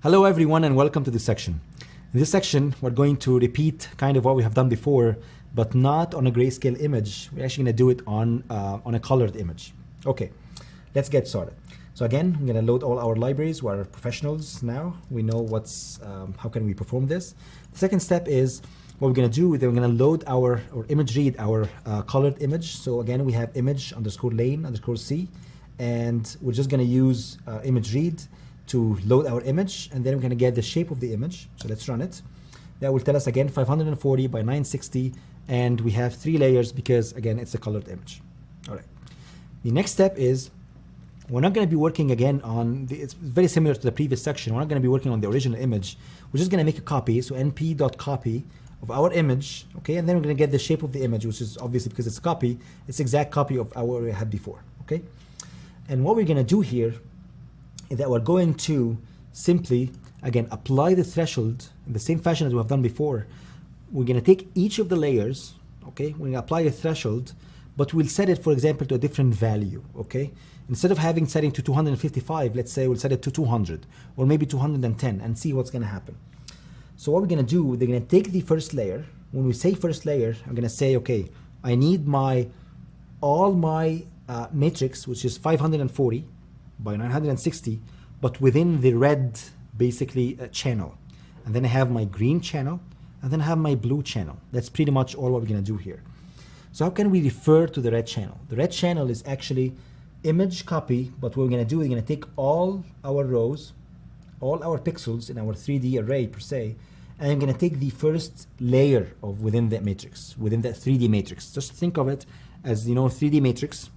Hello everyone and welcome to this section. In this section, we're going to repeat kind of what we have done before, but not on a grayscale image. We're actually going to do it on a colored image. Okay, let's get started. So again, I'm going to load all our libraries. We're professionals now. We know how can we perform this. The second step is what we're going to do is we're going to load or image read our colored image. So again, we have image_lane_c, and we're just going to use image read to load our image, and then we're going to get the shape of the image. So let's run it. That will tell us again 540 by 960, and we have 3 layers because again it's a colored image. All right. The next step is we're not going to be working again on it's very similar to the previous section. We're not going to be working on the original image. We're just going to make a copy. So np.copy of our image, okay, and then we're going to get the shape of the image, which is obviously because it's a copy, it's exact copy of what we had before, okay. And what we're going to do here is that we're going to simply, again, apply the threshold in the same fashion as we have done before. We're going to take each of the layers, okay? We're going to apply a threshold, but we'll set it, for example, to a different value, okay? Instead of having setting to 255, let's say we'll set it to 200 or maybe 210 and see what's going to happen. So what we're going to do, they're going to take the first layer. When we say first layer, I'm going to say, okay, I need all my matrix, which is 540 by 960, but within the red basically channel. And then I have my green channel, and then I have my blue channel. That's pretty much all what we're gonna do here. So how can we refer to the red channel? The red channel is actually image copy, but what we're gonna do, we're gonna take all our rows, all our pixels in our 3D array per se, and I'm gonna take the first layer of within that matrix, within that 3D matrix. Just think of it as, 3D matrix.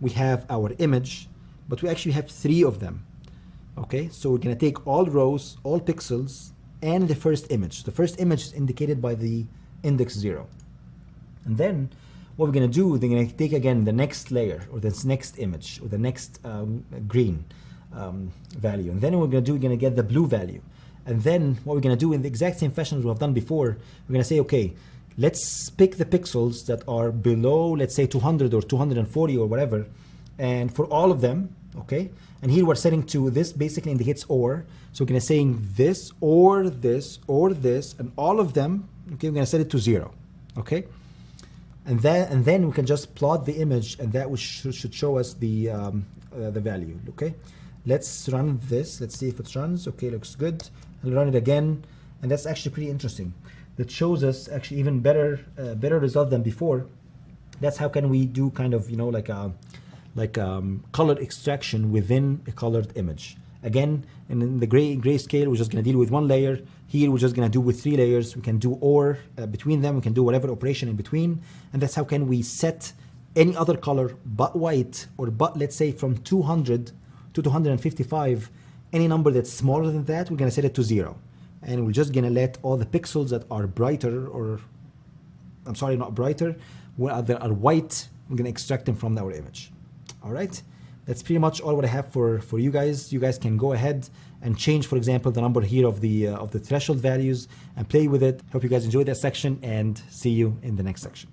We have our image, but we actually have 3 of them, okay? So we're gonna take all rows, all pixels, and the first image. The first image is indicated by the index 0. And then what we're gonna do, we're gonna take again the next layer, or this next image, or the next green value. And then what we're gonna do, we're gonna get the blue value. And then what we're gonna do in the exact same fashion as we have done before, we're gonna say, okay, let's pick the pixels that are below, let's say 200 or 240 or whatever, and for all of them, okay, and here we're setting to this basically indicates or, so we're going to saying this or this or this, and all of them, okay, we're going to set it to 0, okay, and then we can just plot the image, and that should show us the value, okay. Let's run this, let's see if it runs. Okay, looks good. I'll run it again, and that's actually pretty interesting. That shows us actually even better result than before. That's how can we do kind of, color extraction within a colored image. Again, in the grayscale, we're just going to deal with 1 layer. Here, we're just going to do with 3 layers. We can do or between them. We can do whatever operation in between. And that's how can we set any other color but white, or but let's say from 200 to 255, any number that's smaller than that, we're going to set it to 0. And we're just going to let all the pixels that are brighter, or I'm sorry, not brighter, that are white, we're going to extract them from our image. All right, that's pretty much all what I have for you guys. You guys can go ahead and change, for example, the number here of the threshold values and play with it. Hope you guys enjoyed that section, and see you in the next section.